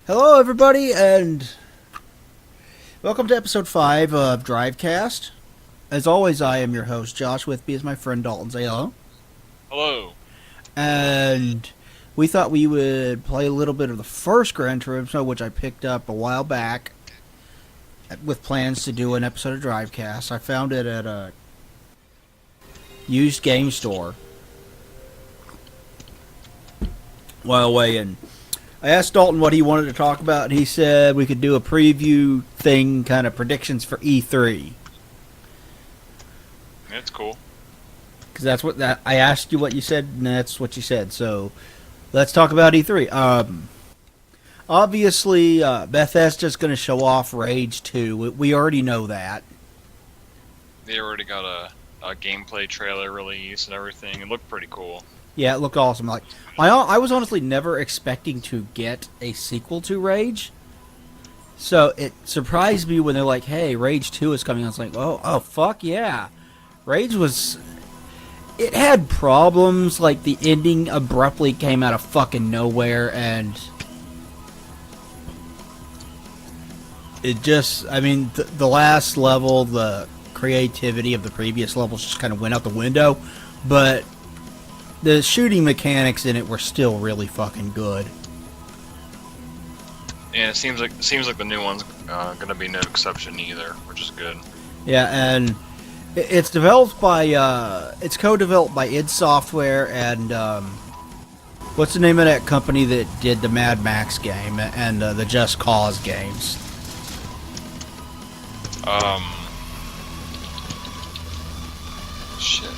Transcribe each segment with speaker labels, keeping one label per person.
Speaker 1: Hello, everybody, and welcome to episode 5 of Drivecast. As always, I am your host, Josh. With me is my friend Dalton. Say hello.
Speaker 2: Hello.
Speaker 1: And we thought we would play a little bit of the first Gran Turismo, which I picked up a while back, with plans to do an episode of Drivecast. I found it at a used game store while away, and I asked Dalton what he wanted to talk about, and he said we could do a preview thing, kind of predictions for E3.
Speaker 2: That's cool.
Speaker 1: Because that's what I asked you what you said, and that's what you said. So let's talk about E3. Obviously, Bethesda's going to show off Rage 2. We already know that.
Speaker 2: They already got a gameplay trailer release and everything. It looked pretty cool.
Speaker 1: Yeah, it looked awesome. Like I was honestly never expecting to get a sequel to Rage. So it surprised me when they're like, "Hey, Rage 2 is coming." I was like, "Oh, fuck yeah!" Rage was. It had problems, like the ending abruptly came out of fucking nowhere, and it just. I mean, the last level, the creativity of the previous levels just kind of went out the window, but the shooting mechanics in it were still really fucking good.
Speaker 2: And it seems like the new one's gonna be no exception either, which is good.
Speaker 1: Yeah, and it's developed by it's co-developed by id Software and what's the name of that company that did the Mad Max game and the Just Cause games?
Speaker 2: Shit.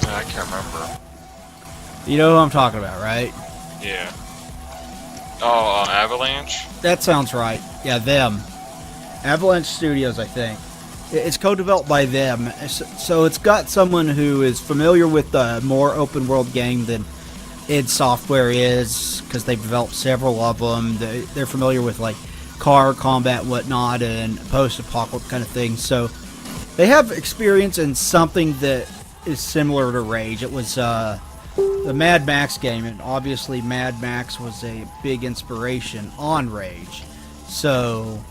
Speaker 2: I can't remember.
Speaker 1: You know who I'm talking about, right?
Speaker 2: Yeah. Oh, Avalanche?
Speaker 1: That sounds right. Yeah, them. Avalanche Studios, I think. It's co-developed by them, so it's got someone who is familiar with the more open-world game than id Software is, because they've developed several of them. They're familiar with like car combat, whatnot, and post-apocalyptic kind of things. So they have experience in something that is similar to Rage. It was the Mad Max game, and obviously Mad Max was a big inspiration on Rage. So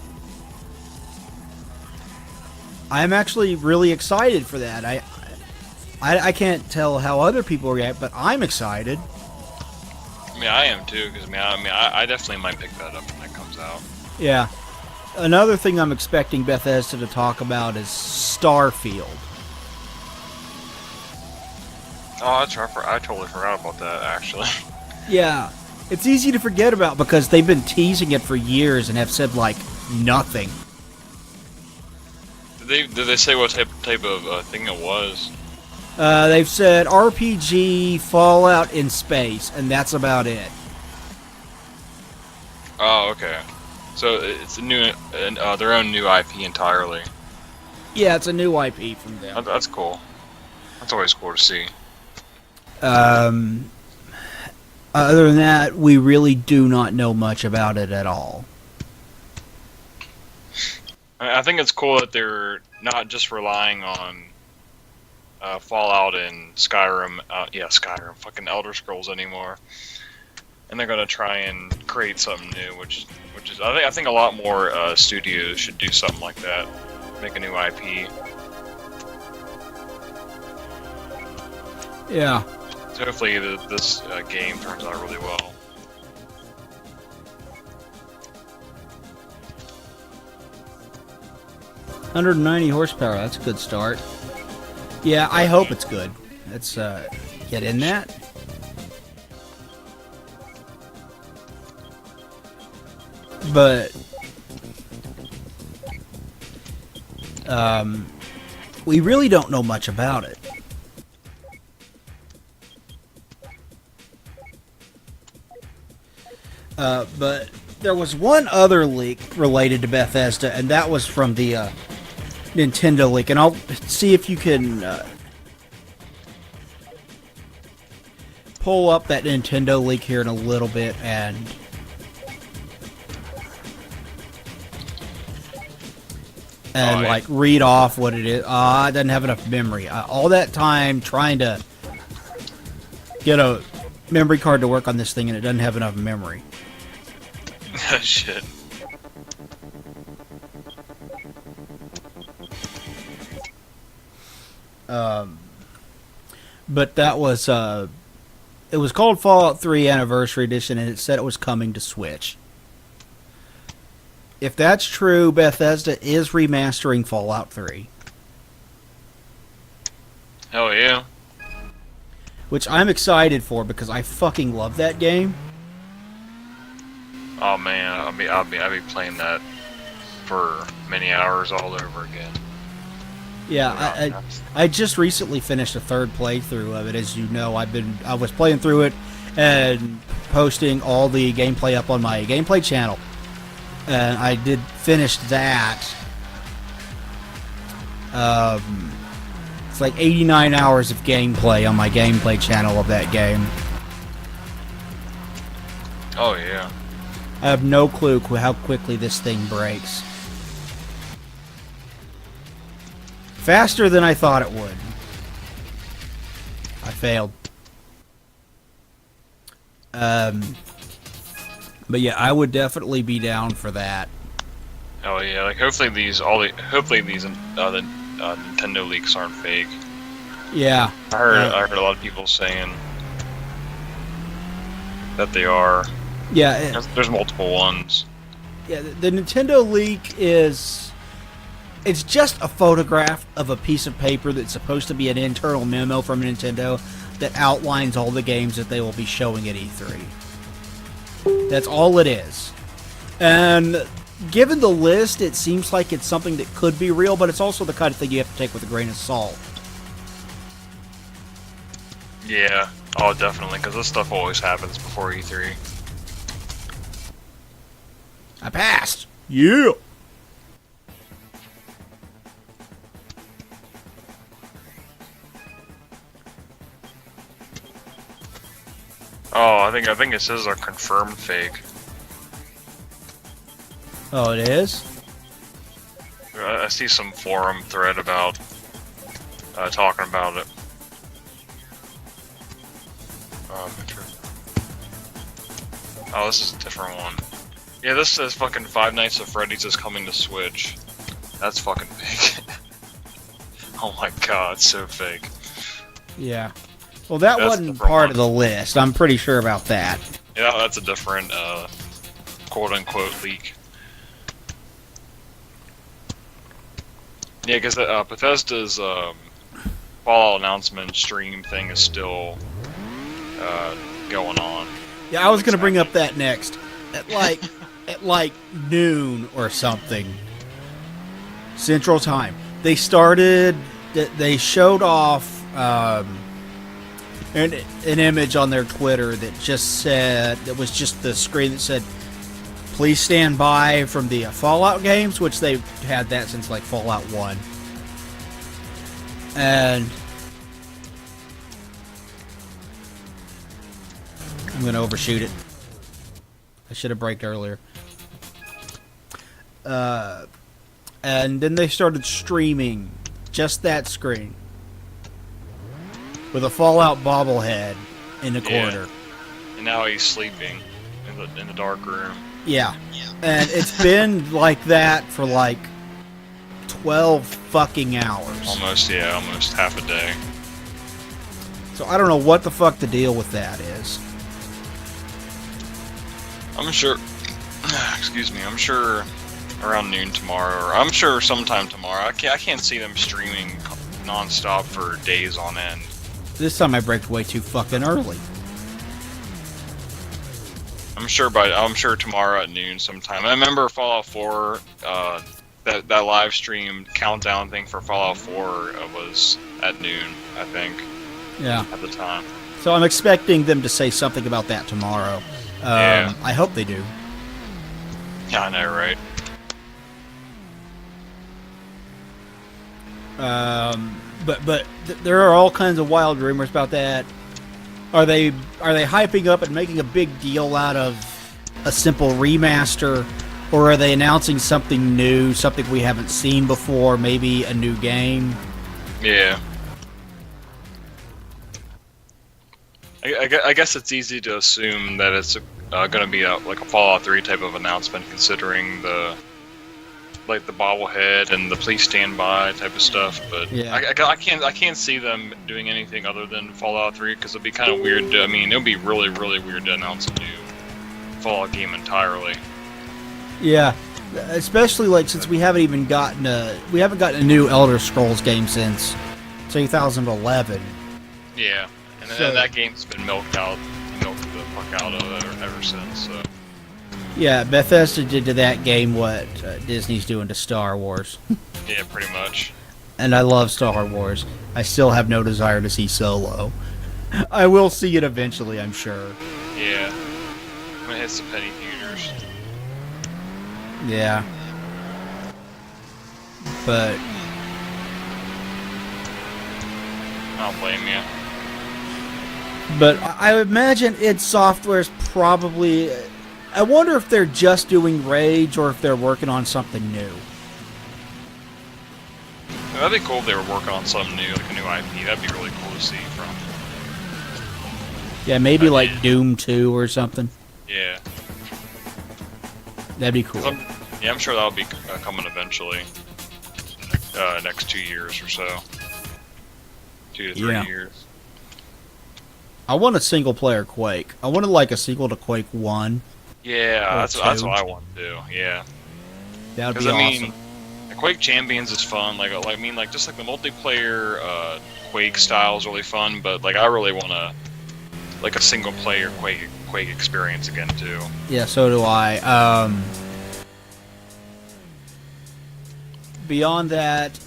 Speaker 1: I'm actually really excited for that. I can't tell how other people react, but I'm excited.
Speaker 2: I mean, I am too, because I definitely might pick that up when that comes out.
Speaker 1: Yeah. Another thing I'm expecting Bethesda to talk about is Starfield.
Speaker 2: Oh, that's right. I totally forgot about that, actually.
Speaker 1: Yeah. It's easy to forget about because they've been teasing it for years and have said, like, nothing.
Speaker 2: Did they say what type of thing it was?
Speaker 1: They've said RPG Fallout in space, and that's about it.
Speaker 2: Oh, okay. So it's a new, their own new IP entirely.
Speaker 1: Yeah, it's a new IP from them.
Speaker 2: That's cool. That's always cool to see.
Speaker 1: Other than that, we really do not know much about it at all.
Speaker 2: I think it's cool that they're not just relying on Fallout and Skyrim, Skyrim, fucking Elder Scrolls anymore, and they're gonna try and create something new, which is I think a lot more studios should do something like that, make a new IP.
Speaker 1: Yeah.
Speaker 2: So hopefully this game turns out really well.
Speaker 1: $190 horsepower, that's a good start. Yeah, I hope it's good. Let's get in that. But we really don't know much about it. But there was one other leak related to Bethesda, and that was from the Nintendo leak. And I'll see if you can pull up that Nintendo leak here in a little bit and like read off what it is. I didn't have enough memory. All that time trying to get a memory card to work on this thing, and it doesn't have enough memory.
Speaker 2: Shit.
Speaker 1: But that was it was called Fallout 3 Anniversary Edition, and it said it was coming to Switch. If that's true, Bethesda is remastering Fallout 3.
Speaker 2: Hell yeah.
Speaker 1: Which I'm excited for because I fucking love that game.
Speaker 2: Oh man, I'll be playing that for many hours all over again.
Speaker 1: Yeah, I just recently finished a third playthrough of it. As you know, I was playing through it and posting all the gameplay up on my gameplay channel, and I did finish that. It's like 89 hours of gameplay on my gameplay channel of that game.
Speaker 2: Oh yeah.
Speaker 1: I have no clue how quickly this thing breaks. Faster than I thought it would. I failed. But yeah, I would definitely be down for that.
Speaker 2: Oh yeah, like hopefully the Nintendo leaks aren't fake.
Speaker 1: Yeah.
Speaker 2: I heard a lot of people saying that they are.
Speaker 1: Yeah.
Speaker 2: There's multiple ones.
Speaker 1: Yeah, the Nintendo leak is... It's just a photograph of a piece of paper that's supposed to be an internal memo from Nintendo that outlines all the games that they will be showing at E3. That's all it is. And given the list, it seems like it's something that could be real, but it's also the kind of thing you have to take with a grain of salt.
Speaker 2: Yeah. Oh, definitely, because this stuff always happens before E3.
Speaker 1: I passed! Yeah!
Speaker 2: Oh, I think it says a confirmed fake.
Speaker 1: Oh, it is?
Speaker 2: I see some forum thread about talking about it. Oh, this is a different one. Yeah, this says fucking Five Nights at Freddy's is coming to Switch. That's fucking fake. Oh my god, it's so fake.
Speaker 1: Yeah. Well, that wasn't part of the list. I'm pretty sure about that.
Speaker 2: Yeah, that's a different, quote-unquote leak. Yeah, because Bethesda's Fallout announcement stream thing is still going on.
Speaker 1: Yeah, I was going to bring up that next. At like noon or something. Central Time. They showed off an image on their Twitter that just said, that was just the screen that said, please stand by from the Fallout games, which they've had that since like Fallout 1. And I'm going to overshoot it. I should have braked earlier. And then they started streaming just that screen with a Fallout bobblehead in the corner.
Speaker 2: And now he's sleeping in the dark room.
Speaker 1: Yeah. And it's been like that for like 12 fucking hours.
Speaker 2: Almost half a day.
Speaker 1: So I don't know what the fuck the deal with that is.
Speaker 2: I'm sure, excuse me, I'm sure around noon tomorrow, or I'm sure sometime tomorrow. I can't see them streaming non-stop for days on end.
Speaker 1: This time I braked way too fucking early.
Speaker 2: I'm sure tomorrow at noon sometime. I remember Fallout 4, that live stream countdown thing for Fallout 4 was at noon, I think.
Speaker 1: Yeah.
Speaker 2: At the time.
Speaker 1: So I'm expecting them to say something about that tomorrow.
Speaker 2: Yeah.
Speaker 1: I hope they do.
Speaker 2: Yeah, I know, right?
Speaker 1: But there are all kinds of wild rumors about that. Are they hyping up and making a big deal out of a simple remaster, or are they announcing something new, something we haven't seen before, maybe a new game?
Speaker 2: Yeah. I guess it's easy to assume that it's going to be like a Fallout 3 type of announcement, considering the bobblehead and the please stand by type of stuff. But
Speaker 1: Yeah.
Speaker 2: I can't see them doing anything other than Fallout 3 because it'd be kind of weird. I mean, it would be really weird to announce a new Fallout game entirely.
Speaker 1: Yeah, especially like since we haven't gotten a new Elder Scrolls game since 2011.
Speaker 2: Yeah, and then that game's been milked the fuck out of it ever since. So.
Speaker 1: Yeah, Bethesda did to that game what Disney's doing to Star Wars.
Speaker 2: Yeah, pretty much.
Speaker 1: And I love Star Wars. I still have no desire to see Solo. I will see it eventually, I'm sure.
Speaker 2: Yeah. I'm gonna hit some penny theaters.
Speaker 1: Yeah. But
Speaker 2: I don't blame you.
Speaker 1: But I imagine id Software's probably... I wonder if they're just doing Rage or if they're working on something new.
Speaker 2: That'd be cool if they were working on something new, like a new IP. That'd be really cool to see from.
Speaker 1: Yeah, maybe like Doom 2 or something.
Speaker 2: Yeah.
Speaker 1: That'd be cool.
Speaker 2: I'm sure that'll be coming eventually. Next 2 years or so. 2 to 3 years.
Speaker 1: I want a single player Quake. I wanted like a sequel to Quake 1.
Speaker 2: Yeah, that's what I want to do. Yeah.
Speaker 1: That would be awesome.
Speaker 2: The Quake Champions is fun. Like just like the multiplayer Quake style is really fun. But like I really want a single player Quake experience again too.
Speaker 1: Yeah, so do I. Beyond that,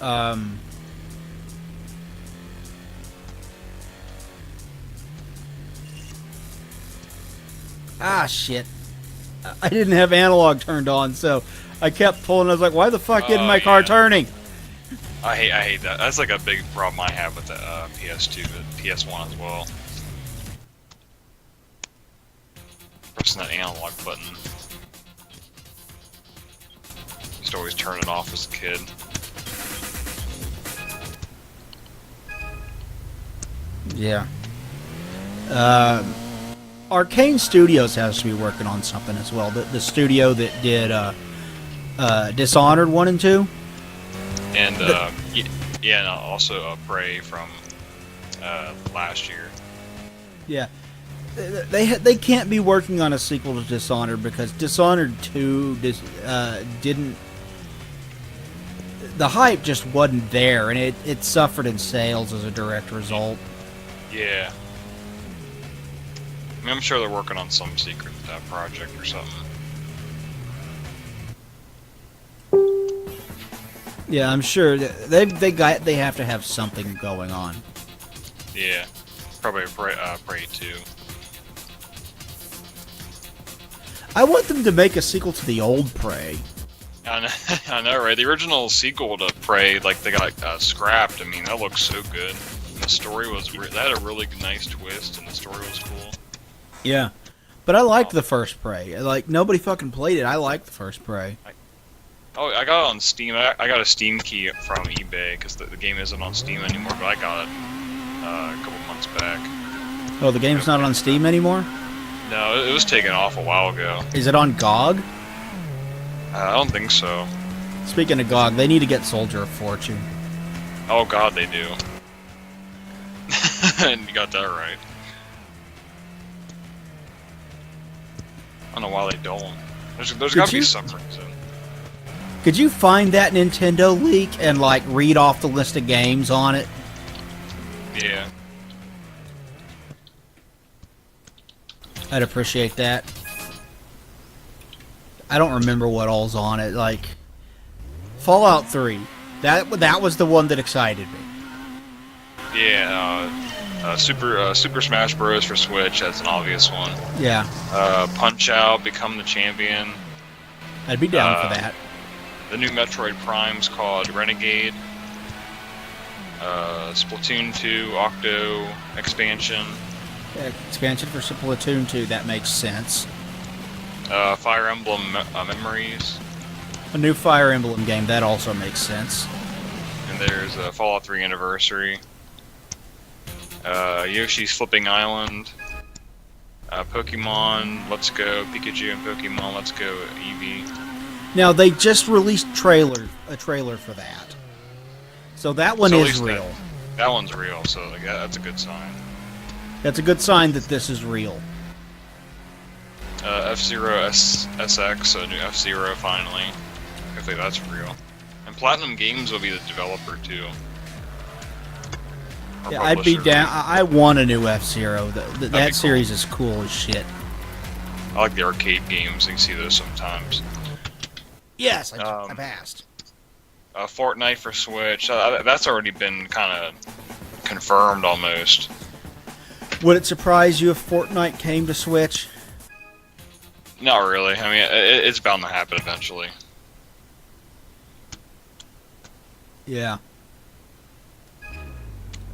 Speaker 1: shit. I didn't have analog turned on, so I kept pulling. I was like, why the fuck isn't my car turning?
Speaker 2: I hate that. That's like a big problem I have with the PS2, but PS1 as well. Pressing that analog button. Used to always turn it off as a kid.
Speaker 1: Yeah. Arcane Studios has to be working on something as well. The studio that did Dishonored 1 and 2.
Speaker 2: And and also Prey from last year.
Speaker 1: Yeah. They can't be working on a sequel to Dishonored because Dishonored 2 didn't... The hype just wasn't there, and it suffered in sales as a direct result.
Speaker 2: Yeah. I mean, I'm sure they're working on some secret project or something.
Speaker 1: Yeah, I'm sure they have to have something going on.
Speaker 2: Yeah, probably Prey 2.
Speaker 1: I want them to make a sequel to the old Prey.
Speaker 2: I know, right? The original sequel to Prey, like they got scrapped. I mean, that looks so good. And the story was that had a really nice twist, and the story was cool.
Speaker 1: Yeah, but I liked the first Prey. Like nobody fucking played it. I liked the first Prey.
Speaker 2: I got it on Steam. I got a Steam key from eBay because the game isn't on Steam anymore. But I got it a couple months back.
Speaker 1: Oh, the game's not on Steam anymore?
Speaker 2: No, it was taken off a while ago.
Speaker 1: Is it on GOG?
Speaker 2: I don't think so.
Speaker 1: Speaking of GOG, they need to get Soldier of Fortune.
Speaker 2: Oh God, they do. And you got that right. I don't know why they don't. There's got to be some reason.
Speaker 1: Could you find that Nintendo leak and like read off the list of games on it?
Speaker 2: Yeah.
Speaker 1: I'd appreciate that. I don't remember what all's on it. Like Fallout 3. That was the one that excited me.
Speaker 2: Yeah. Super Smash Bros. For Switch. That's an obvious one.
Speaker 1: Yeah.
Speaker 2: Punch Out, Become the Champion.
Speaker 1: I'd be down for that.
Speaker 2: The new Metroid Prime's called Renegade. Splatoon 2, Octo expansion.
Speaker 1: Yeah, expansion for Splatoon 2, that makes sense.
Speaker 2: Fire Emblem Memories.
Speaker 1: A new Fire Emblem game, that also makes sense.
Speaker 2: And there's Fallout 3 Anniversary. Yoshi's Flipping Island. Pokemon Let's Go, Pikachu and Pokemon Let's Go Eevee.
Speaker 1: Now they just released a trailer for that, so that one
Speaker 2: So at
Speaker 1: is
Speaker 2: least
Speaker 1: real.
Speaker 2: That one's real, so like, that's a good sign.
Speaker 1: That's a good sign that this is real.
Speaker 2: F-Zero SX, a new F-Zero finally. Hopefully that's real. And Platinum Games will be the developer too. Or
Speaker 1: Yeah, I'd be
Speaker 2: publisher.
Speaker 1: down. I want a new F-Zero. That
Speaker 2: cool.
Speaker 1: series is cool as shit.
Speaker 2: I like the arcade games. You can see those sometimes.
Speaker 1: Yes, I passed.
Speaker 2: Fortnite for Switch. That's already been kind of confirmed almost.
Speaker 1: Would it surprise you if Fortnite came to Switch?
Speaker 2: Not really. I mean, it's bound to happen eventually.
Speaker 1: Yeah.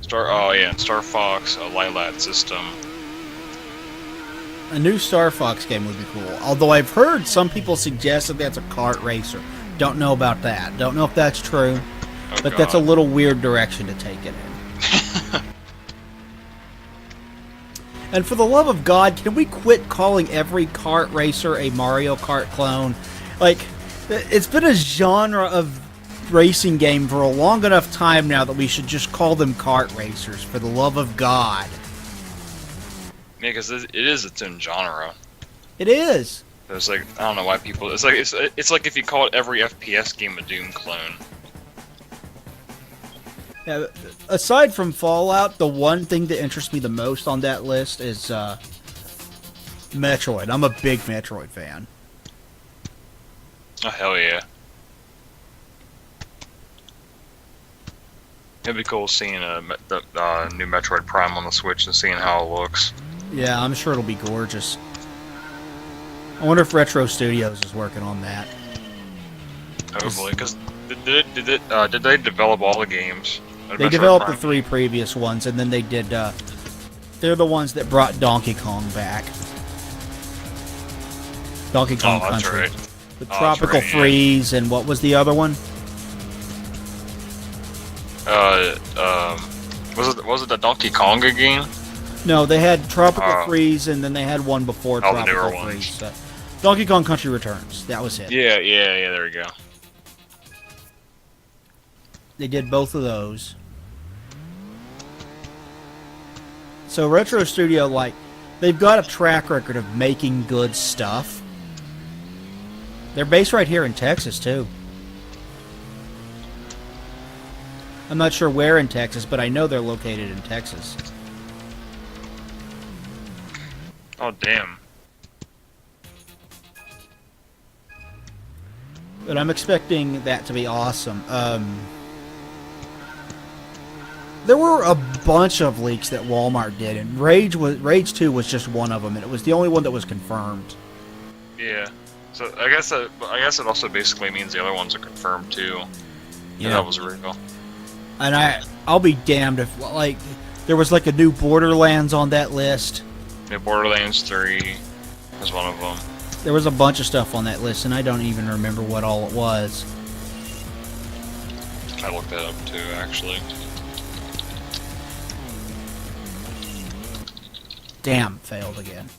Speaker 2: And Star Fox, a Lilat system.
Speaker 1: A new Star Fox game would be cool. Although I've heard some people suggest that that's a kart racer. Don't know about that. Don't know if that's true.
Speaker 2: Oh,
Speaker 1: But that's a
Speaker 2: God.
Speaker 1: little weird direction to take it in. And for the love of God, can we quit calling every kart racer a Mario Kart clone? Like, it's been a genre of racing game for a long enough time now that we should just call them kart racers, for the love of God.
Speaker 2: Yeah, because it is its own genre.
Speaker 1: It is.
Speaker 2: There's like, I don't know why people. It's like if you call it every FPS game a Doom clone.
Speaker 1: Yeah, aside from Fallout, the one thing that interests me the most on that list is Metroid. I'm a big Metroid fan.
Speaker 2: Oh hell yeah! It'd be cool seeing the new Metroid Prime on the Switch and seeing how it looks.
Speaker 1: Yeah, I'm sure it'll be gorgeous. I wonder if Retro Studios is working on that.
Speaker 2: Hopefully, because did they develop all the games?
Speaker 1: They
Speaker 2: Metroid
Speaker 1: developed
Speaker 2: Prime?
Speaker 1: the 3 previous ones, and then they did. They're the ones that brought Donkey Kong back. Donkey Kong
Speaker 2: Oh, that's
Speaker 1: Country.
Speaker 2: right.
Speaker 1: With
Speaker 2: Oh, that's
Speaker 1: Tropical
Speaker 2: right, yeah.
Speaker 1: Freeze, and what was the other one?
Speaker 2: Was it the Donkey Konga game?
Speaker 1: No, they had Tropical
Speaker 2: Oh.
Speaker 1: Freeze, and then they had one before
Speaker 2: Oh, the
Speaker 1: Tropical
Speaker 2: newer ones.
Speaker 1: Freeze. Donkey Kong Country Returns. That was it.
Speaker 2: Yeah. There we go.
Speaker 1: They did both of those. So Retro Studio, like, they've got a track record of making good stuff. They're based right here in Texas, too. I'm not sure where in Texas, but I know they're located in Texas.
Speaker 2: Oh damn.
Speaker 1: But I'm expecting that to be awesome. There were a bunch of leaks that Walmart did, and Rage 2 was just one of them, and it was the only one that was confirmed.
Speaker 2: Yeah. So I guess it also basically means the other ones are confirmed too.
Speaker 1: Yeah.
Speaker 2: That was real.
Speaker 1: And I'll be damned if, like, there was like a new Borderlands on that list.
Speaker 2: Yeah, Borderlands 3 was one of them.
Speaker 1: There was a bunch of stuff on that list, and I don't even remember what all it was.
Speaker 2: I looked that up too, actually.
Speaker 1: Damn, failed again.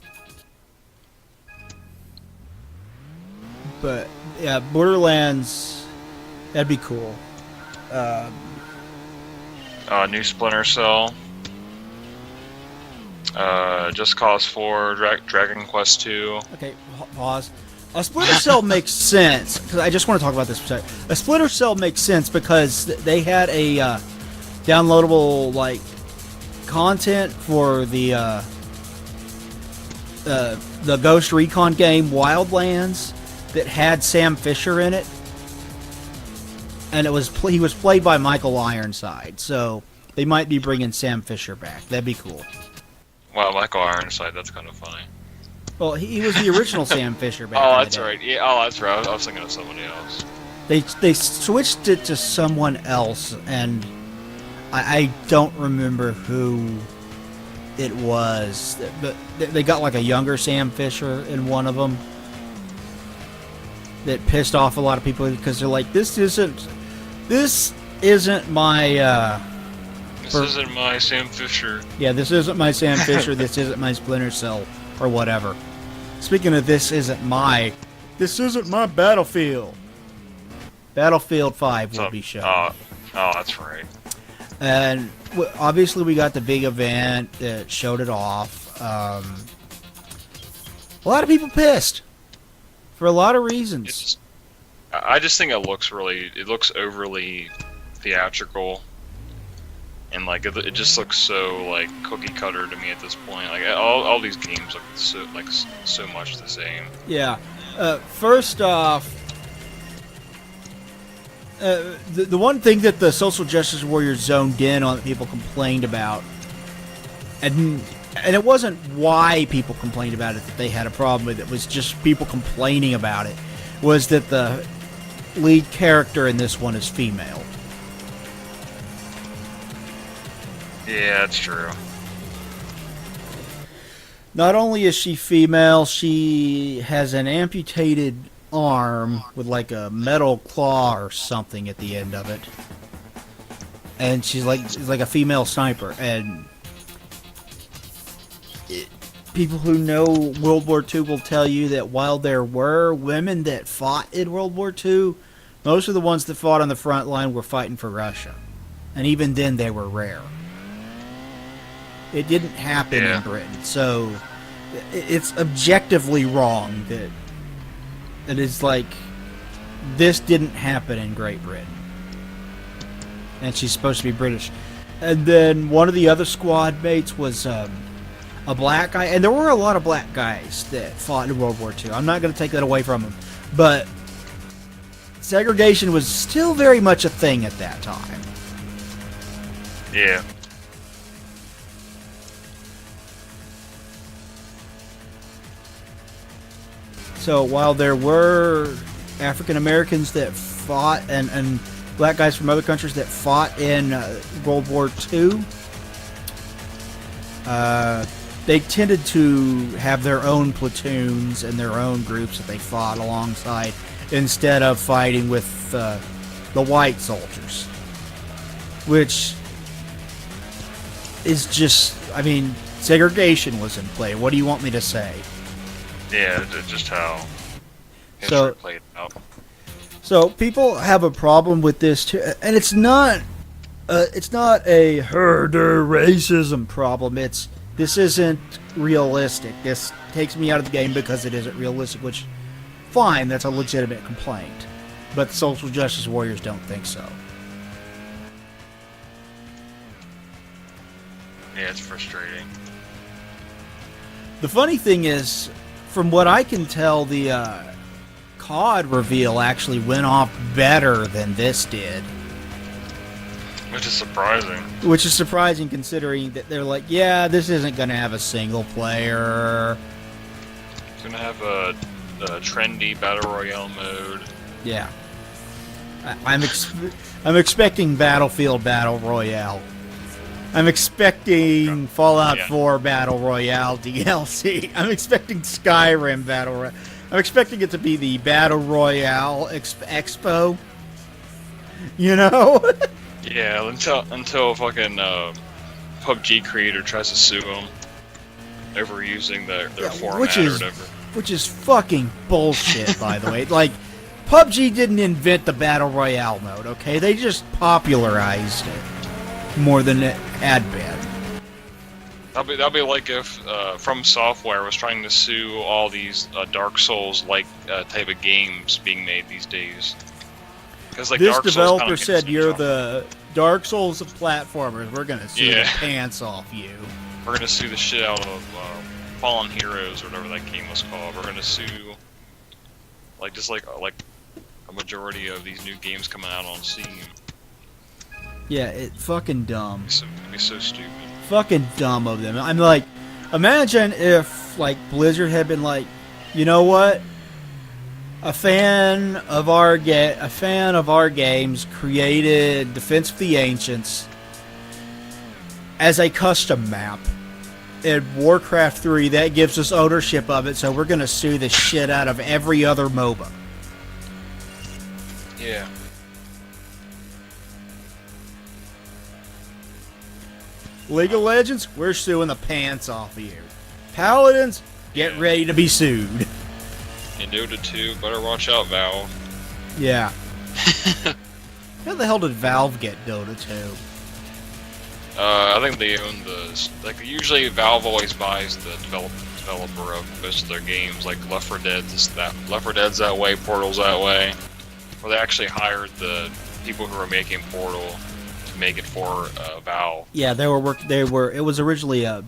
Speaker 1: But, yeah, Borderlands, that'd be cool.
Speaker 2: New Splinter Cell. Just Cause 4, Dragon Quest 2.
Speaker 1: Okay, pause. A Splinter Cell makes sense, because I just want to talk about this for a second. A Splinter Cell makes sense because they had a downloadable, like, content for the Ghost Recon game Wildlands that had Sam Fisher in it, and he was played by Michael Ironside, so they might be bringing Sam Fisher back. That'd be cool.
Speaker 2: Wow, Michael Ironside, that's kind of funny.
Speaker 1: Well, he was the original Sam Fisher back.
Speaker 2: Oh,
Speaker 1: in the
Speaker 2: that's
Speaker 1: day.
Speaker 2: right. Yeah, oh, that's right. I was thinking of somebody else.
Speaker 1: They switched it to someone else, and I don't remember who it was. But they got like a younger Sam Fisher in one of them that pissed off a lot of people because they're like, this isn't my
Speaker 2: This isn't my Sam Fisher.
Speaker 1: yeah, this isn't my Sam Fisher. This isn't my Splinter Cell or whatever. Speaking of this isn't my Battlefield. Battlefield 5 will be shown.
Speaker 2: Oh, that's right.
Speaker 1: And obviously we got the big event that showed it off. A lot of people pissed for a lot of reasons.
Speaker 2: I just think it looks overly theatrical, and like it just looks so like cookie cutter to me at this point. Like all these games look so much the same.
Speaker 1: Yeah. First off, the one thing that the Social Justice Warriors zoned in on that people complained about, and it wasn't why people complained about it that they had a problem with it, was just people complaining about it, was that the lead character in this one is female.
Speaker 2: Yeah, that's true.
Speaker 1: Not only is she female, she has an amputated arm with like a metal claw or something at the end of it. And she's like a female sniper. And people who know World War II will tell you that while there were women that fought in World War II, most of the ones that fought on the front line were fighting for Russia. And even then they were rare. It didn't happen in Britain, so it's objectively wrong that it is like this didn't happen in Great Britain. And she's supposed to be British. And then one of the other squad mates was a black guy, and there were a lot of black guys that fought in World War II. I'm not going to take that away from them, but segregation was still very much a thing at that time.
Speaker 2: Yeah.
Speaker 1: So while there were African Americans that fought and black guys from other countries that fought in World War II, they tended to have their own platoons and their own groups that they fought alongside instead of fighting with the white soldiers. Which is just, I mean, segregation was in play. What do you want me to say?
Speaker 2: Yeah, just how history played out.
Speaker 1: So people have a problem with this too, and it's not a herder racism problem. This isn't realistic. This takes me out of the game because it isn't realistic, which, fine, that's a legitimate complaint. But the Social Justice Warriors don't think so.
Speaker 2: Yeah, it's frustrating.
Speaker 1: The funny thing is, from what I can tell, the COD reveal actually went off better than this did.
Speaker 2: Which is surprising.
Speaker 1: Which is surprising considering that they're like, yeah, this isn't going to have a single player.
Speaker 2: It's going to have a trendy Battle Royale mode.
Speaker 1: Yeah. I'm expecting Battlefield Battle Royale. I'm expecting Fallout 4 Battle Royale DLC. I'm expecting Skyrim Battle Royale. I'm expecting it to be the Battle Royale Expo. You know?
Speaker 2: Yeah, until fucking PUBG creator tries to sue them over using their format or whatever.
Speaker 1: Which is fucking bullshit, by the way. Like, PUBG didn't invent the Battle Royale mode, okay? They just popularized it more than it had been.
Speaker 2: That'd be like if From Software was trying to sue all these Dark Souls-like type of games being made these days. Like
Speaker 1: this
Speaker 2: Dark
Speaker 1: developer
Speaker 2: Souls
Speaker 1: said you're the Dark Souls of platformers. We're gonna sue the pants off you.
Speaker 2: We're gonna sue the shit out of Fallen Heroes or whatever that game was called. We're gonna sue like a majority of these new games coming out on Steam.
Speaker 1: Yeah, it's fucking dumb.
Speaker 2: It'd be so stupid.
Speaker 1: Fucking dumb of them. I'm like, imagine if like Blizzard had been like, you know what? A fan of our games created Defense of the Ancients as a custom map in Warcraft 3 that gives us ownership of it, so we're gonna sue the shit out of every other MOBA.
Speaker 2: Yeah.
Speaker 1: League of Legends, we're suing the pants off of you. Paladins, Get ready to be sued.
Speaker 2: And Dota 2, better watch out, Valve.
Speaker 1: Yeah. How the hell did Valve get Dota 2?
Speaker 2: I think they own the... Like, usually Valve always buys the developer of most of their games, like Left 4 Dead's that way, Portal's that way. Or they actually hired the people who were making Portal to make it for Valve.
Speaker 1: Yeah, it was originally a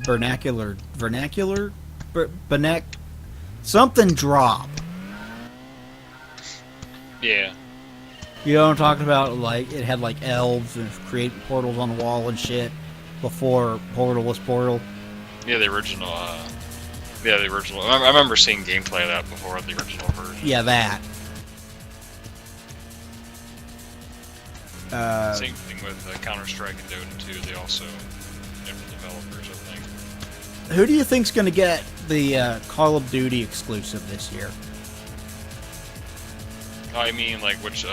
Speaker 1: something drop.
Speaker 2: Yeah.
Speaker 1: You know what I'm talking about? Like, it had like elves and creating portals on the wall and shit before Portal was Portal.
Speaker 2: Yeah, the original. The original. I remember seeing gameplay of that before the original version.
Speaker 1: Yeah, that.
Speaker 2: Same thing with Counter-Strike and Dota 2. They also different developers, I think.
Speaker 1: Who do you think's going to get the Call of Duty exclusive this year?
Speaker 2: I mean, like, which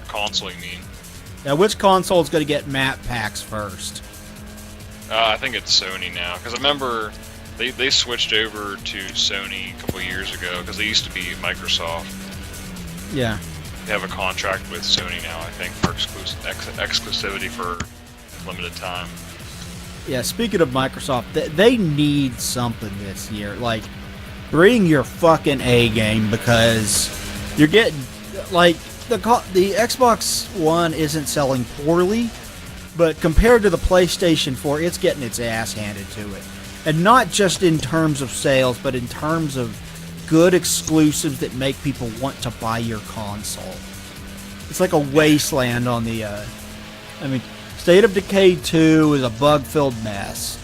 Speaker 2: console you mean?
Speaker 1: Now, which console is going to get map packs first?
Speaker 2: I think it's Sony now, because I remember they switched over to Sony a couple years ago, because they used to be Microsoft.
Speaker 1: Yeah.
Speaker 2: They have a contract with Sony now, I think, for exclusivity for limited time.
Speaker 1: Yeah, speaking of Microsoft, they need something this year. Like, bring your fucking A game, because you're getting, like, the Xbox One isn't selling poorly, but compared to the PlayStation 4, it's getting its ass handed to it. And not just in terms of sales, but in terms of good exclusives that make people want to buy your console. It's like a wasteland on the, State of Decay 2 is a bug-filled mess.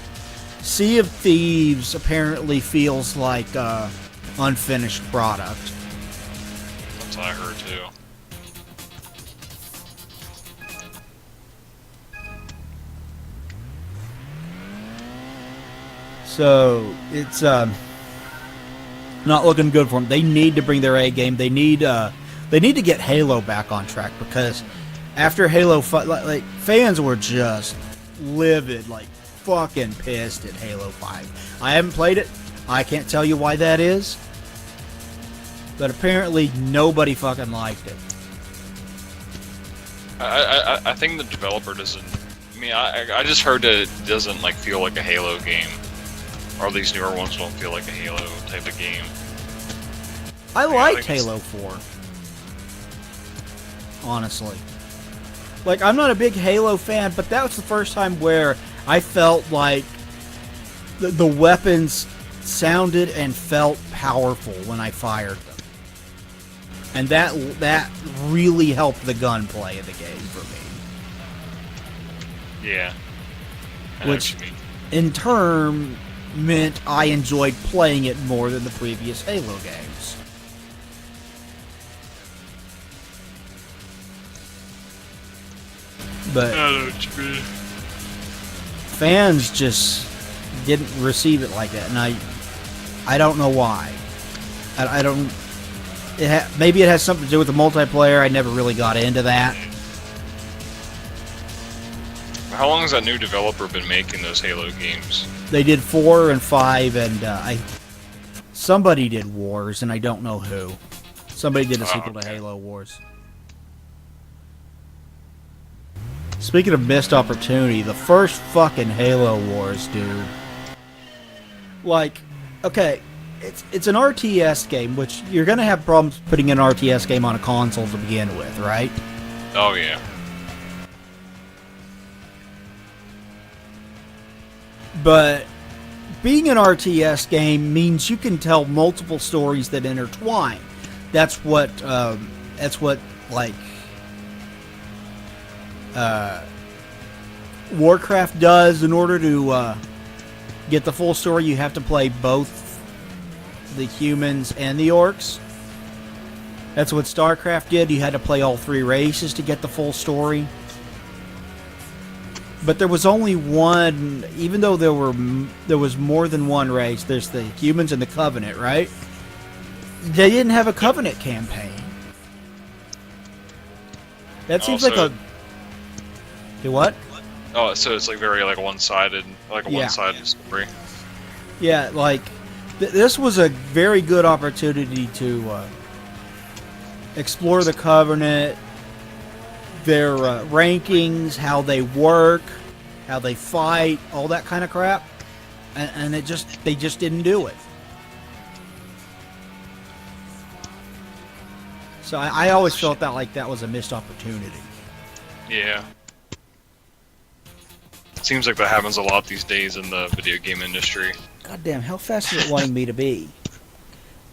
Speaker 1: Sea of Thieves apparently feels like a unfinished product.
Speaker 2: That's what I heard too.
Speaker 1: So it's not looking good for them. They need to bring their A game. They need to get Halo back on track, because after Halo, like fans were just livid, like fucking pissed at Halo 5. I haven't played it. I can't tell you why that is, but apparently nobody fucking liked it.
Speaker 2: I think the developer doesn't. I mean, I just heard that it doesn't like feel like a Halo game, or these newer ones don't feel like a Halo type of game.
Speaker 1: I liked Halo 4, honestly. Like, I'm not a big Halo fan, but that was the first time where I felt like the weapons sounded and felt powerful when I fired them. And that really helped the gunplay of the game for me.
Speaker 2: Yeah.
Speaker 1: Which, in turn, meant I enjoyed playing it more than the previous Halo games. But fans just didn't receive it like that, and I don't know why. I don't. Maybe it has something to do with the multiplayer. I never really got into that.
Speaker 2: How long has that new developer been making those Halo games?
Speaker 1: They did 4 and 5, and somebody did Wars, and I don't know who. Somebody did a sequel to Halo Wars. Speaking of missed opportunity, the first fucking Halo Wars, dude. Like, okay, it's an RTS game, which you're gonna have problems putting an RTS game on a console to begin with, right?
Speaker 2: Oh yeah.
Speaker 1: But being an RTS game means you can tell multiple stories that intertwine. That's what like Warcraft does. In order to get the full story, you have to play both the humans and the orcs. That's what StarCraft did. You had to play all 3 races to get the full story. But there was only one, even though there was more than one race. There's the humans and the Covenant, right? They didn't have a Covenant campaign. That seems like a... Do what?
Speaker 2: Oh, so it's like very like one-sided, like a one-sided story.
Speaker 1: Yeah, like This was a very good opportunity to explore the Covenant, their rankings, how they work, how they fight, all that kind of crap, and they just didn't do it. So I always felt that was a missed opportunity.
Speaker 2: Yeah. Seems like that happens a lot these days in the video game industry.
Speaker 1: God damn, how fast is it wanting me to be?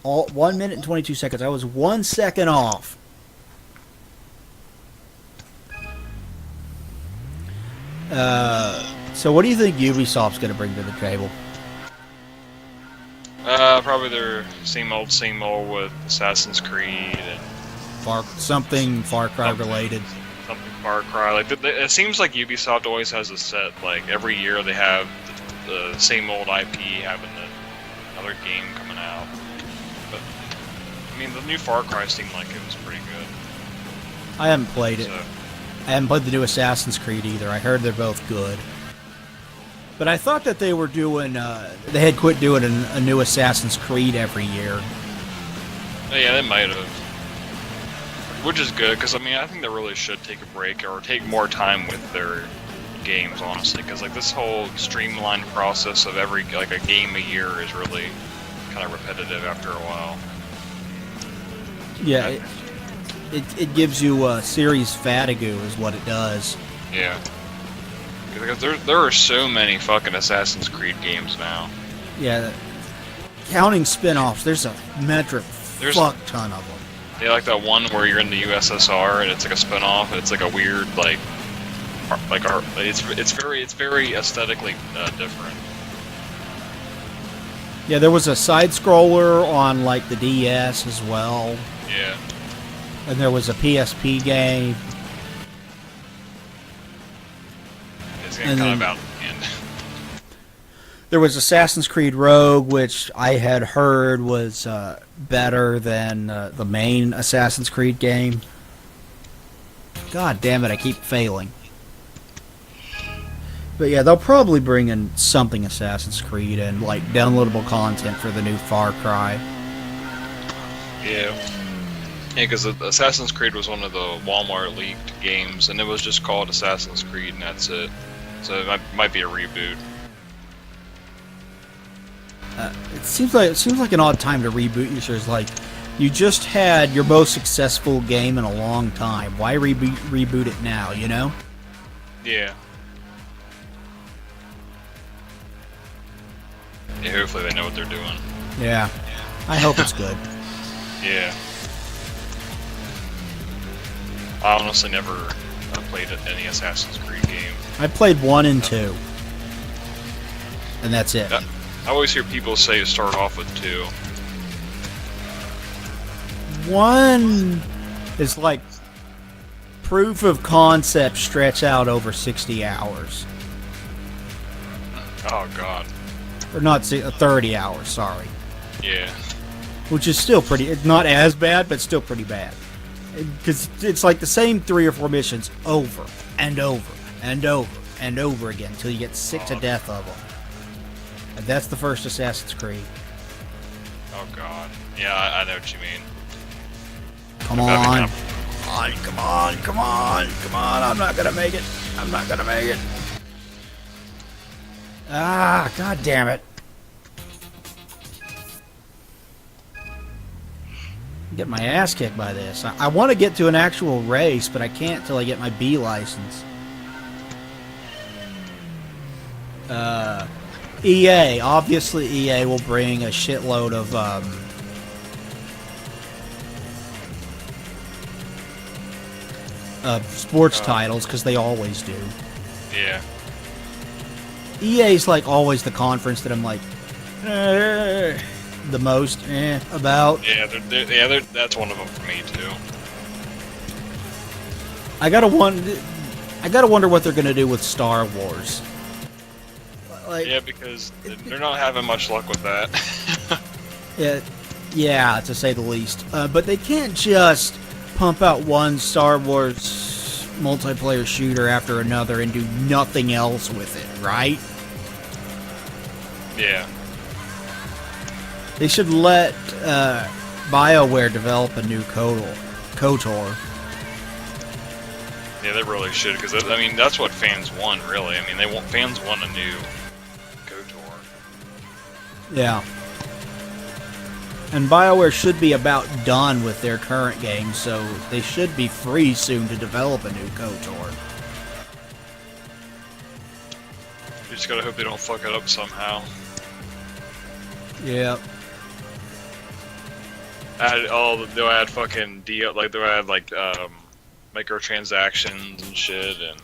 Speaker 1: 1 minute and 22 seconds. I was 1 second off. So what do you think Ubisoft's going to bring to the table?
Speaker 2: Probably their same old with Assassin's Creed and
Speaker 1: Something Far Cry related.
Speaker 2: Something Far Cry. Like it seems like Ubisoft always has a set. Like every year they have the same old IP having another game coming out. But I mean, the new Far Cry seemed like it was pretty good.
Speaker 1: I haven't played it.
Speaker 2: So,
Speaker 1: I haven't played the new Assassin's Creed either. I heard they're both good. But I thought that they were doing. They had quit doing a new Assassin's Creed every year.
Speaker 2: yeah, they might have. Which is good, because I mean, I think they really should take a break or take more time with their games, honestly. Because like this whole streamlined process of every a game a year is really kind of repetitive after a while.
Speaker 1: Yeah, it gives you series fatigue, is what it does.
Speaker 2: Yeah. Because there are so many fucking Assassin's Creed games now.
Speaker 1: Yeah, counting spin-offs, there's a fuck ton of them.
Speaker 2: Yeah, like that one where you're in the USSR and it's like a spin-off and it's like a weird it's very aesthetically different.
Speaker 1: Yeah, there was a side-scroller on like the DS as well.
Speaker 2: Yeah.
Speaker 1: And there was a PSP game.
Speaker 2: It's getting kind of out of hand.
Speaker 1: There was Assassin's Creed Rogue, which I had heard was better than the main Assassin's Creed game. God damn it, I keep failing. But yeah, they'll probably bring in something Assassin's Creed and like downloadable content for the new Far Cry.
Speaker 2: Yeah. Yeah, because Assassin's Creed was one of the Walmart leaked games, and it was just called Assassin's Creed, and that's it. So it might be a reboot.
Speaker 1: It seems like an odd time to reboot your series. Like, you just had your most successful game in a long time. Why reboot it now? You know?
Speaker 2: Yeah. Yeah. Hopefully they know what they're doing.
Speaker 1: Yeah. I hope it's good.
Speaker 2: Yeah. I honestly never played any Assassin's Creed game.
Speaker 1: I played 1 and 2, and that's it.
Speaker 2: I always hear people say to start off with 2.
Speaker 1: 1 is like proof of concept stretch out over 60 hours.
Speaker 2: Oh god.
Speaker 1: Or not 30 hours, sorry.
Speaker 2: Yeah.
Speaker 1: Which is still pretty, it's not as bad, but still pretty bad. Because it's like the same 3 or 4 missions over and over and over and over again until you get sick to death of them. And that's the first Assassin's Creed.
Speaker 2: Oh god. Yeah, I know what you mean.
Speaker 1: Come on. Come on. I'm not gonna make it. Ah, god damn it. Get my ass kicked by this. I want to get to an actual race, but I can't till I get my B license. EA. Obviously, EA will bring a shitload of sports titles, because they always do.
Speaker 2: Yeah.
Speaker 1: EA's like always the conference that I'm like, the most about.
Speaker 2: Yeah, that's one of them for me too.
Speaker 1: I gotta wonder what they're gonna do with Star Wars. Like,
Speaker 2: Yeah, because they're not having much luck with that.
Speaker 1: yeah, to say the least. But they can't just pump out one Star Wars multiplayer shooter after another and do nothing else with it, right?
Speaker 2: Yeah.
Speaker 1: They should let BioWare develop a new KOTOR.
Speaker 2: Yeah, they really should, because I mean that's what fans want, really. I mean, fans want a new KOTOR.
Speaker 1: Yeah. And BioWare should be about done with their current game, so they should be free soon to develop a new KOTOR.
Speaker 2: You just gotta hope they don't fuck it up somehow.
Speaker 1: Yeah.
Speaker 2: They'll add fucking they'll add microtransactions and shit, and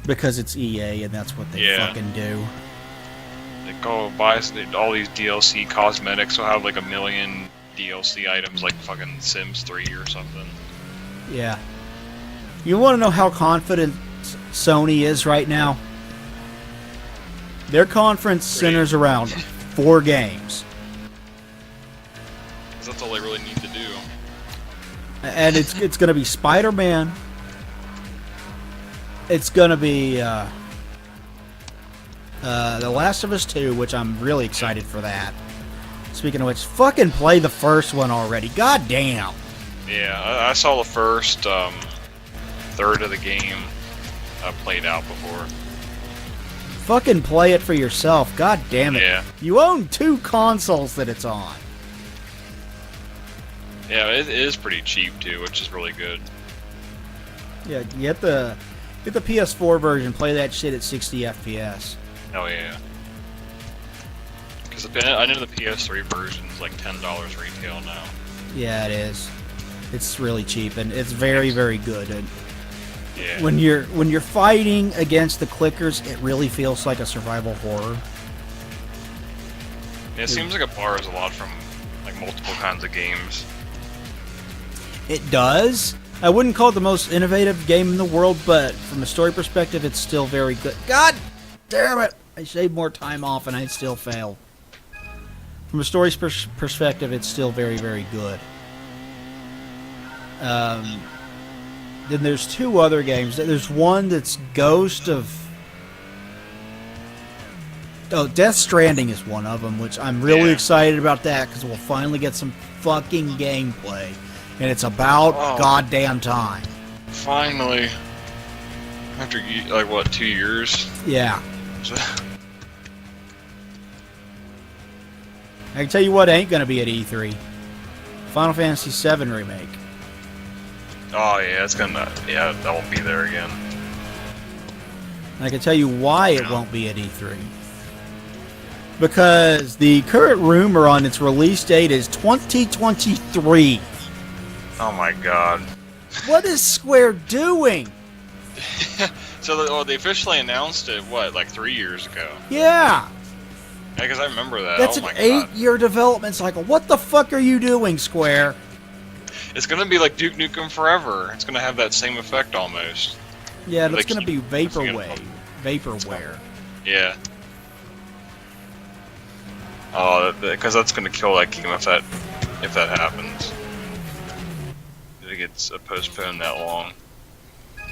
Speaker 1: Because it's EA and that's what they fucking do.
Speaker 2: they go buy all these DLC cosmetics. Will have like 1 million DLC items, like fucking Sims 3 or something.
Speaker 1: Yeah. You want to know how confident Sony is right now? Their conference centers around 4 games.
Speaker 2: Because that's all they really need to do.
Speaker 1: And it's going to be Spider-Man. It's going to be The Last of Us 2, which I'm really excited for that. Speaking of which, fucking play the first one already. God damn.
Speaker 2: Yeah, I saw the first third of the game played out before.
Speaker 1: Fucking play it for yourself. God damn it.
Speaker 2: Yeah.
Speaker 1: You own 2 consoles that it's on.
Speaker 2: Yeah, it is pretty cheap too, which is really good.
Speaker 1: Yeah, get the PS4 version. Play that shit at 60 FPS.
Speaker 2: Oh yeah. Because I know the PS3 version is like $10 retail now.
Speaker 1: Yeah, it is. It's really cheap and it's very, very good. And
Speaker 2: yeah.
Speaker 1: when you're fighting against the clickers, it really feels like a survival horror.
Speaker 2: Yeah, it seems like it borrows a lot from like multiple kinds of games.
Speaker 1: It does. I wouldn't call it the most innovative game in the world, but from a story perspective, it's still very good. God damn it! I shaved more time off and I still failed. From a story perspective, it's still very, very good. Then there's 2 other games. There's one that's Ghost of... Oh, Death Stranding is one of them, which I'm really excited about that because we'll finally get some fucking gameplay. And it's about goddamn time.
Speaker 2: Finally. After, like, what, 2 years?
Speaker 1: Yeah. I can tell you what ain't going to be at E3. Final Fantasy VII Remake.
Speaker 2: Oh, yeah, that won't be there again.
Speaker 1: And I can tell you why it won't be at E3. Because the current rumor on its release date is 2023.
Speaker 2: Oh my god.
Speaker 1: What is Square doing?
Speaker 2: So they officially announced it, what, like 3 years ago?
Speaker 1: Yeah.
Speaker 2: Yeah, because I remember that.
Speaker 1: That's
Speaker 2: oh my
Speaker 1: an
Speaker 2: god.
Speaker 1: 8-year development cycle. What the fuck are you doing, Square?
Speaker 2: It's gonna be like Duke Nukem Forever. It's gonna have that same effect almost.
Speaker 1: Yeah,
Speaker 2: They
Speaker 1: it's going to be
Speaker 2: keep-
Speaker 1: vaporware.
Speaker 2: Yeah. Oh, because that's gonna kill that game if that happens. If it gets postponed that long.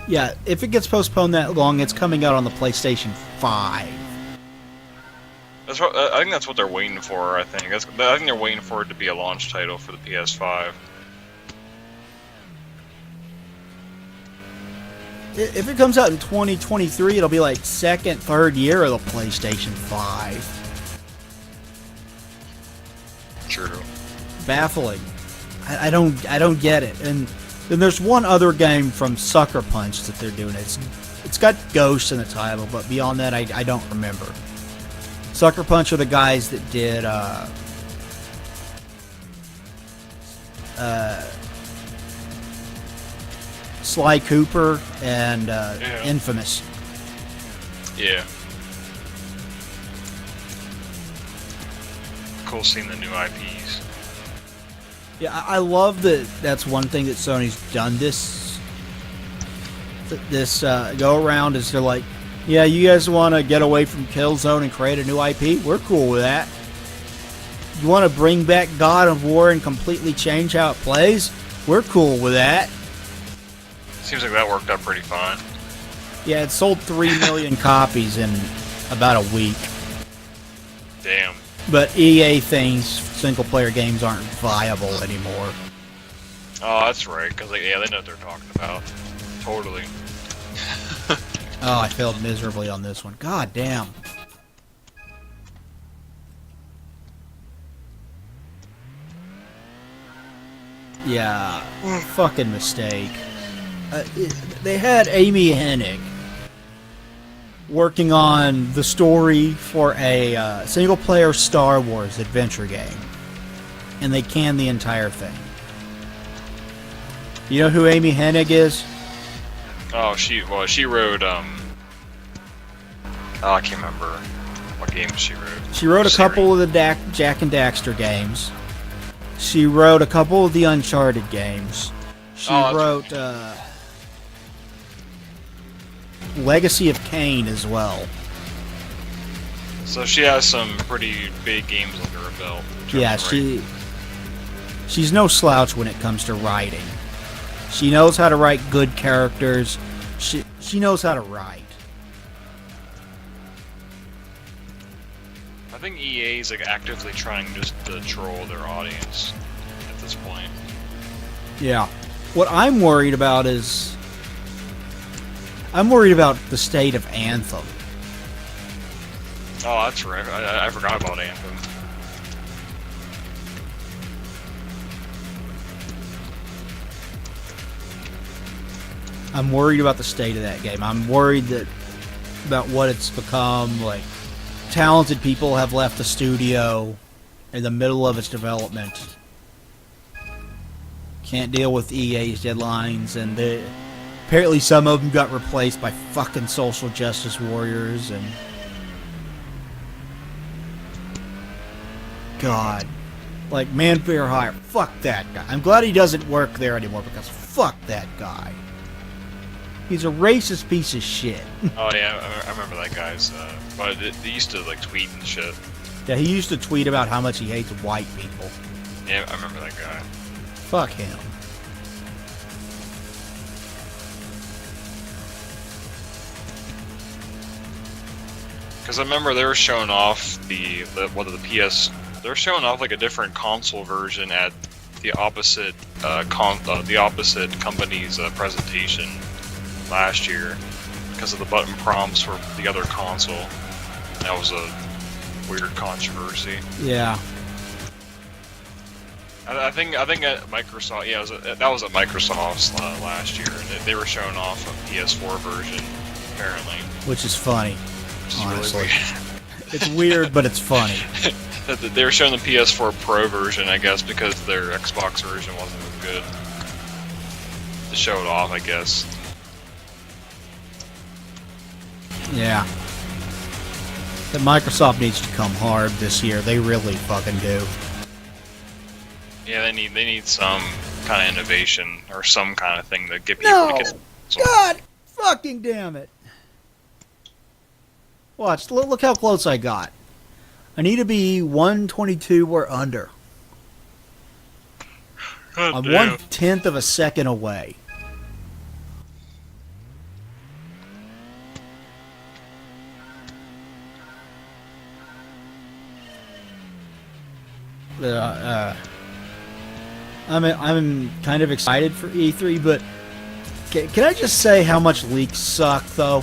Speaker 1: Yeah, if it gets postponed that long, it's coming out on the PlayStation 5.
Speaker 2: That's what I think. That's what they're waiting for. I think they're waiting for it to be a launch title for the PS5.
Speaker 1: If it comes out in 2023, it'll be like 2nd, 3rd year of the PlayStation 5.
Speaker 2: True.
Speaker 1: Baffling. I don't get it. And then there's one other game from Sucker Punch that they're doing. It's got Ghost in the title, but beyond that, I don't remember. Sucker Punch are the guys that did Sly Cooper and Infamous.
Speaker 2: Yeah. Cool seeing the new IPs.
Speaker 1: Yeah, I love that. That's one thing that Sony's done this go around is they're like, yeah, you guys want to get away from Killzone and create a new IP? We're cool with that. You want to bring back God of War and completely change how it plays? We're cool with that.
Speaker 2: Seems like that worked out pretty fine.
Speaker 1: Yeah, it sold 3 million copies in about a week.
Speaker 2: Damn.
Speaker 1: But EA thinks single-player games aren't viable anymore.
Speaker 2: Oh, that's right, because they know what they're talking about. Totally.
Speaker 1: Oh, I failed miserably on this one. God damn. Yeah, fucking mistake. They had Amy Hennig working on the story for a single-player Star Wars adventure game, and they canned the entire thing. You know who Amy Hennig is?
Speaker 2: Oh, she wrote, oh, I can't remember what game she wrote.
Speaker 1: She wrote a couple of the Jack and Daxter games. She wrote a couple of the Uncharted games. She wrote Legacy of Kain as well.
Speaker 2: So she has some pretty big games under her belt.
Speaker 1: Yeah, she's no slouch when it comes to writing. She knows how to write good characters. She knows how to write.
Speaker 2: I think EA's like actively trying just to troll their audience at this point.
Speaker 1: Yeah. What I'm worried about is I'm worried about the state of Anthem.
Speaker 2: Oh, that's right. I forgot about Anthem.
Speaker 1: I'm worried about the state of that game. I'm worried about what it's become. Like, talented people have left the studio in the middle of its development. Can't deal with EA's deadlines, and apparently some of them got replaced by fucking social justice warriors, and God. Like, Man for Hire, fuck that guy. I'm glad he doesn't work there anymore, because fuck that guy. He's a racist piece of shit.
Speaker 2: Oh yeah, I remember that guy's. But they used to like tweet and shit.
Speaker 1: Yeah, he used to tweet about how much he hates white people.
Speaker 2: Yeah, I remember that guy.
Speaker 1: Fuck him.
Speaker 2: Because I remember they were showing off the PS. They were showing off like a different console version at the opposite company's presentation last year because of the button prompts for the other console. That was a weird controversy.
Speaker 1: Yeah.
Speaker 2: I think at Microsoft. Yeah, that was at Microsoft's last year, and they were showing off a PS4 version apparently.
Speaker 1: Which is funny.
Speaker 2: Which is
Speaker 1: honestly.
Speaker 2: really weird.
Speaker 1: It's weird, but it's funny.
Speaker 2: They were showing the PS4 Pro version, I guess, because their Xbox version wasn't as good. To show it off, I guess.
Speaker 1: Yeah. But Microsoft needs to come hard this year. They really fucking do.
Speaker 2: Yeah, they need some kind of innovation or some kind of thing to get people to get.
Speaker 1: God fucking damn it! Watch. Look how close I got. I need to be 122 or under. I'm 1/10 of a second away. I'm kind of excited for E3, but can I just say how much leaks suck, though?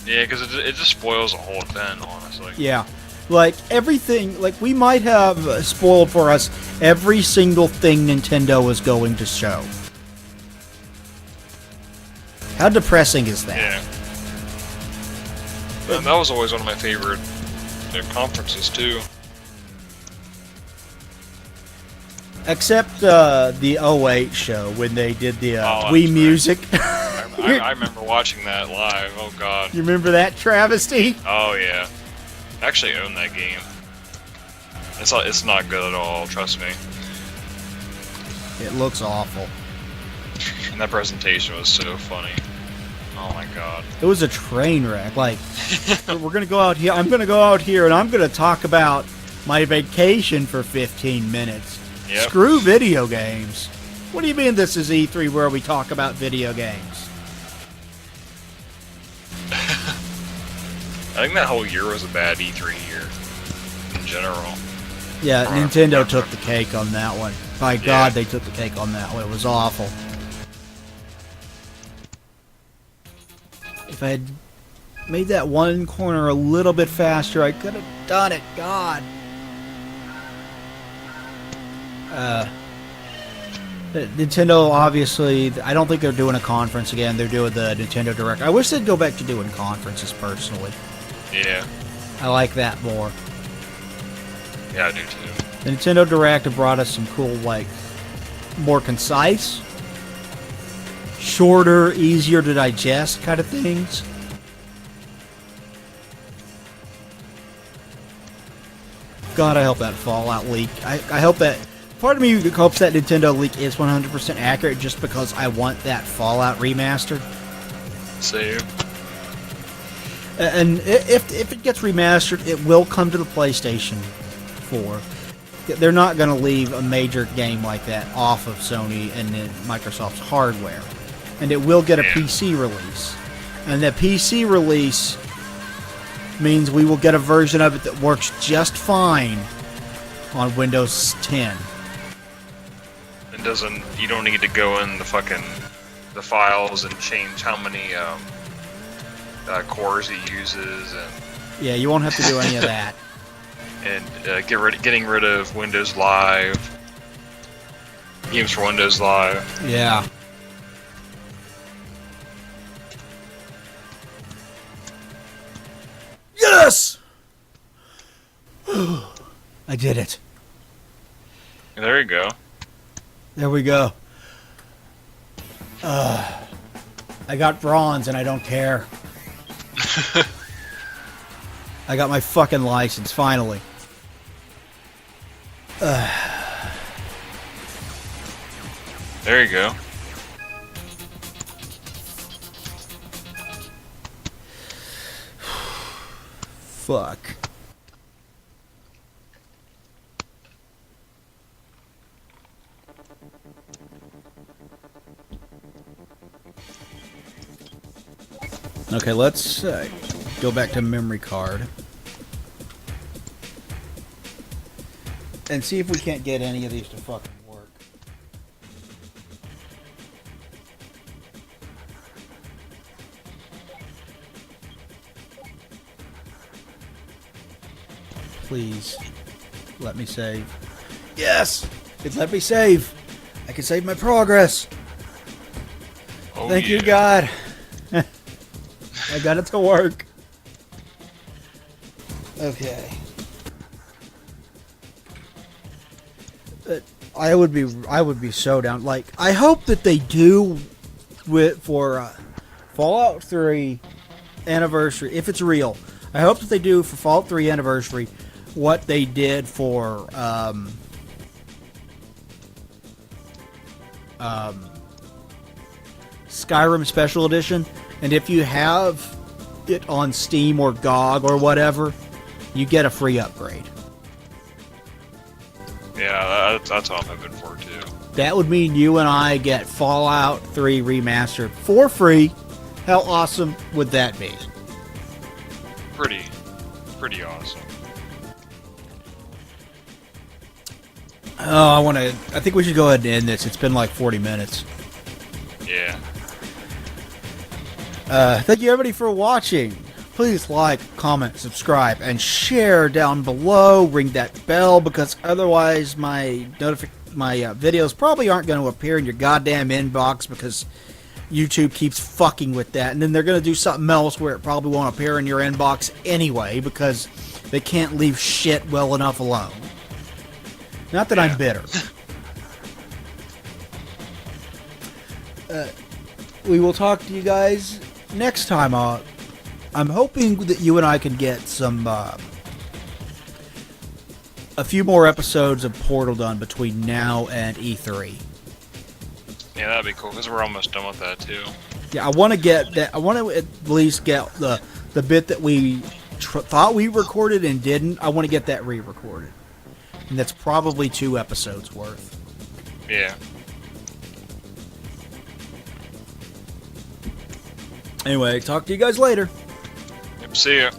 Speaker 2: Yeah, because it just spoils the whole event, honestly.
Speaker 1: Yeah. Like, everything, like, we might have spoiled for us every single thing Nintendo is going to show. How depressing is that?
Speaker 2: Yeah. And that was always one of my favorite conferences, too.
Speaker 1: Except the 08 show, when they did the Wii Music.
Speaker 2: I remember watching that live, oh god.
Speaker 1: You remember that travesty?
Speaker 2: Oh yeah. I actually own that game. It's not good at all, trust me.
Speaker 1: It looks awful.
Speaker 2: And that presentation was so funny. Oh my god.
Speaker 1: It was a train wreck. Like, we're gonna go out here, I'm gonna go out here, and I'm gonna talk about my vacation for 15 minutes.
Speaker 2: Yep.
Speaker 1: Screw video games. What do you mean this is E3 where we talk about video games?
Speaker 2: I think that whole year was a bad E3 year. In general.
Speaker 1: Yeah, Nintendo took the cake on that one. By God, they took the cake on that one. It was awful. If I had made that one corner a little bit faster, I could have done it. God. Nintendo, obviously, I don't think they're doing a conference again. They're doing the Nintendo Direct. I wish they'd go back to doing conferences, personally.
Speaker 2: Yeah.
Speaker 1: I like that more.
Speaker 2: Yeah, I do too.
Speaker 1: The Nintendo Direct have brought us some cool, like, more concise, shorter, easier to digest kind of things. God, I hope that Fallout leak. I hope that... Part of me hopes that Nintendo leak is 100% accurate just because I want that Fallout remastered.
Speaker 2: Same.
Speaker 1: And if it gets remastered, it will come to the PlayStation 4. They're not going to leave a major game like that off of Sony and Microsoft's hardware. And it will get a PC release. And that PC release means we will get a version of it that works just fine on Windows 10.
Speaker 2: You don't need to go in the files and change how many cores he uses, and
Speaker 1: yeah, you won't have to do any of that.
Speaker 2: And getting rid of Windows Live games for Windows Live.
Speaker 1: Yeah. Yes. I did it.
Speaker 2: There you go.
Speaker 1: There we go. I got bronze and I don't care. I got my fucking license, finally.
Speaker 2: There you go.
Speaker 1: Fuck. Okay, let's go back to memory card and see if we can't get any of these to fucking work. Please, let me save. Yes! It let me save! I can save my progress!
Speaker 2: Oh,
Speaker 1: Thank you, God! I got it to work. Okay. I would be so down. Like, I hope that they do for Fallout 3 anniversary, if it's real. I hope that they do for Fallout 3 anniversary what they did for Skyrim Special Edition. And if you have it on Steam or GOG or whatever, you get a free upgrade.
Speaker 2: Yeah, that's all I'm hoping for, too.
Speaker 1: That would mean you and I get Fallout 3 Remastered for free. How awesome would that be?
Speaker 2: Pretty awesome.
Speaker 1: Oh, I think we should go ahead and end this. It's been like 40 minutes.
Speaker 2: Yeah.
Speaker 1: Thank you everybody for watching. Please like, comment, subscribe, and share down below. Ring that bell, because otherwise my videos probably aren't going to appear in your goddamn inbox, because YouTube keeps fucking with that. And then they're going to do something else where it probably won't appear in your inbox anyway, because they can't leave shit well enough alone. Not that I'm bitter. We will talk to you guys next time. I'm hoping that you and I can get some a few more episodes of Portal done between now and E3.
Speaker 2: Yeah, that'd be cool, because we're almost done with that, too.
Speaker 1: Yeah, I want to get that. I want to at least get the bit that we thought we recorded and didn't. I want to get that re-recorded. And that's probably 2 episodes worth.
Speaker 2: Yeah.
Speaker 1: Anyway, talk to you guys later.
Speaker 2: Yep, see ya.